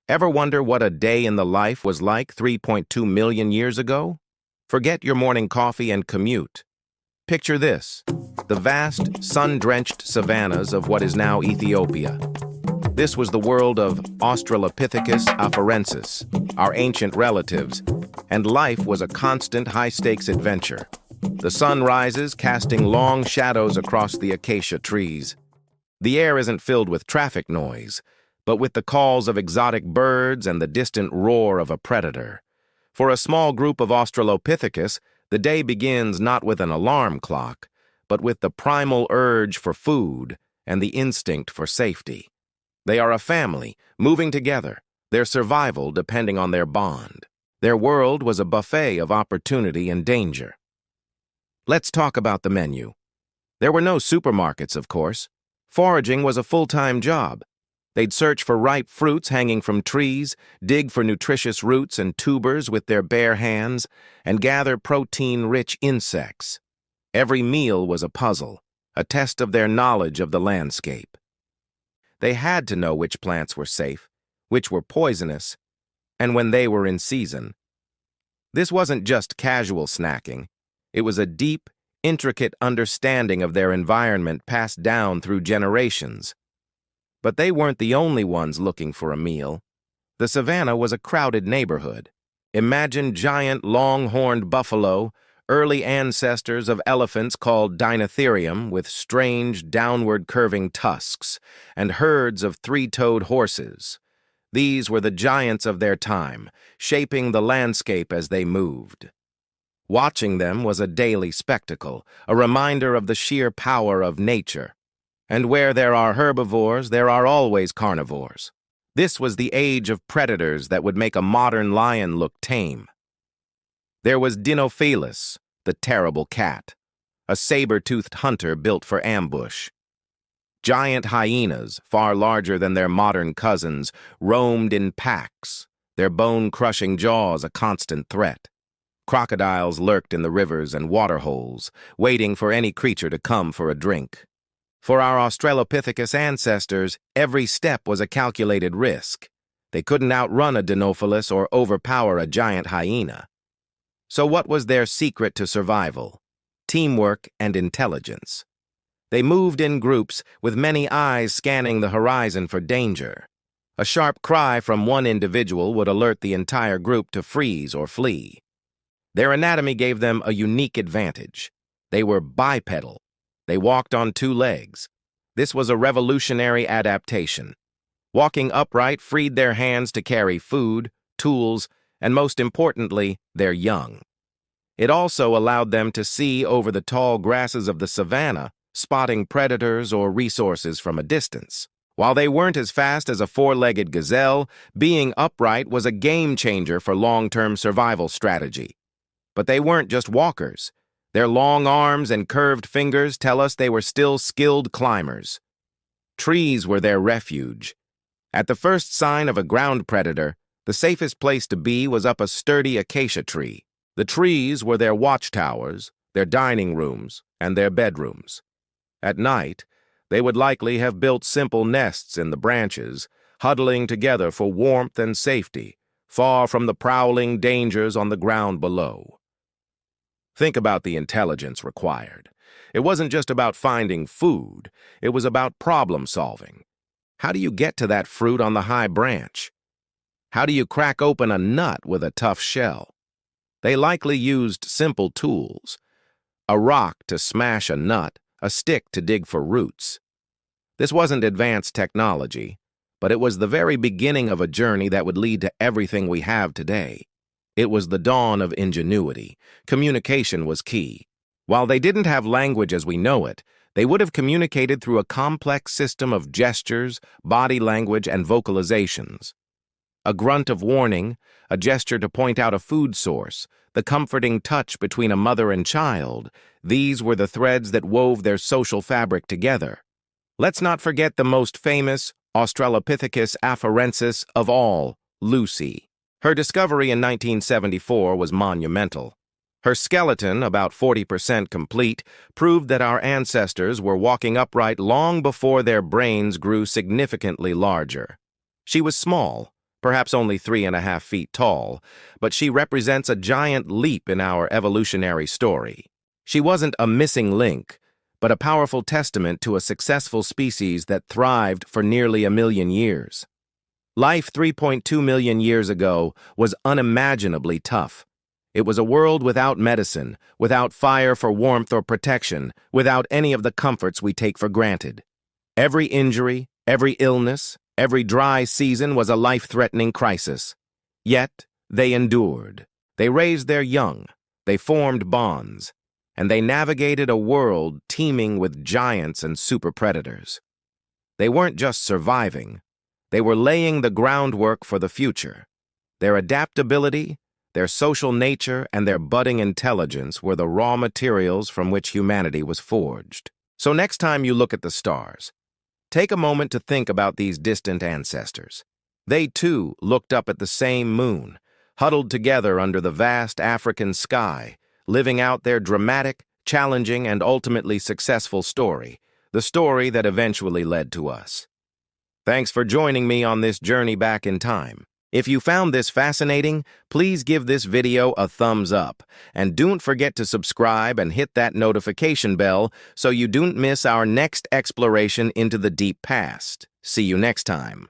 Ever wonder what a day in the life was like 3.2 million years ago? Forget your morning coffee and commute. Picture this: the vast, sun-drenched savannas of what is now Ethiopia. This was the world of Australopithecus afarensis, our ancient relatives, and life was a constant high-stakes adventure. The sun rises, casting long shadows across the acacia trees. The air isn't filled with traffic noise, but with the calls of exotic birds and the distant roar of a predator. For a small group of Australopithecus, the day begins not with an alarm clock, but with the primal urge for food and the instinct for safety. They are a family, moving together, their survival depending on their bond. Their world was a buffet of opportunity and danger. Let's talk about the menu. There were no supermarkets, of course. Foraging was a full-time job. They'd search for ripe fruits hanging from trees, dig for nutritious roots and tubers with their bare hands, and gather protein-rich insects. Every meal was a puzzle, a test of their knowledge of the landscape. They had to know which plants were safe, which were poisonous, and when they were in season. This wasn't just casual snacking. It was a deep, intricate understanding of their environment passed down through generations. But they weren't the only ones looking for a meal. The savanna was a crowded neighborhood. Imagine giant long-horned buffalo, early ancestors of elephants called Dinotherium with strange downward-curving tusks, and herds of three-toed horses. These were the giants of their time, shaping the landscape as they moved. Watching them was a daily spectacle, a reminder of the sheer power of nature. And where there are herbivores, there are always carnivores. This was the age of predators that would make a modern lion look tame. There was Dinofelis, the terrible cat, a saber-toothed hunter built for ambush. Giant hyenas, far larger than their modern cousins, roamed in packs, their bone-crushing jaws a constant threat. Crocodiles lurked in the rivers and waterholes, waiting for any creature to come for a drink. For our Australopithecus ancestors, every step was a calculated risk. They couldn't outrun a Dinofelis or overpower a giant hyena. So what was their secret to survival? Teamwork and intelligence. They moved in groups, with many eyes scanning the horizon for danger. A sharp cry from one individual would alert the entire group to freeze or flee. Their anatomy gave them a unique advantage. They were bipedal. They walked on two legs. This was a revolutionary adaptation. Walking upright freed their hands to carry food, tools, and most importantly, their young. It also allowed them to see over the tall grasses of the savanna, spotting predators or resources from a distance. While they weren't as fast as a four-legged gazelle, being upright was a game-changer for long-term survival strategy. But they weren't just walkers. Their long arms and curved fingers tell us they were still skilled climbers. Trees were their refuge. At the first sign of a ground predator, the safest place to be was up a sturdy acacia tree. The trees were their watchtowers, their dining rooms, and their bedrooms. At night, they would likely have built simple nests in the branches, huddling together for warmth and safety, far from the prowling dangers on the ground below. Think about the intelligence required. It wasn't just about finding food, it was about problem solving. How do you get to that fruit on the high branch? How do you crack open a nut with a tough shell? They likely used simple tools: a rock to smash a nut, a stick to dig for roots. This wasn't advanced technology, but it was the very beginning of a journey that would lead to everything we have today. It was the dawn of ingenuity. Communication was key. While they didn't have language as we know it, they would have communicated through a complex system of gestures, body language, and vocalizations. A grunt of warning, a gesture to point out a food source, the comforting touch between a mother and child, these were the threads that wove their social fabric together. Let's not forget the most famous Australopithecus afarensis of all, Lucy. Her discovery in 1974 was monumental. Her skeleton, about 40% complete, proved that our ancestors were walking upright long before their brains grew significantly larger. She was small, perhaps only 3.5 feet tall, but she represents a giant leap in our evolutionary story. She wasn't a missing link, but a powerful testament to a successful species that thrived for nearly 1 million years. Life 3.2 million years ago was unimaginably tough. It was a world without medicine, without fire for warmth or protection, without any of the comforts we take for granted. Every injury, every illness, every dry season was a life-threatening crisis. Yet, they endured. They raised their young, they formed bonds, and they navigated a world teeming with giants and super predators. They weren't just surviving, they were laying the groundwork for the future. Their adaptability, their social nature, and their budding intelligence were the raw materials from which humanity was forged. So next time you look at the stars, take a moment to think about these distant ancestors. They, too, looked up at the same moon, huddled together under the vast African sky, living out their dramatic, challenging, and ultimately successful story, the story that eventually led to us. Thanks for joining me on this journey back in time. If you found this fascinating, please give this video a thumbs up, and don't forget to subscribe and hit that notification bell so you don't miss our next exploration into the deep past. See you next time.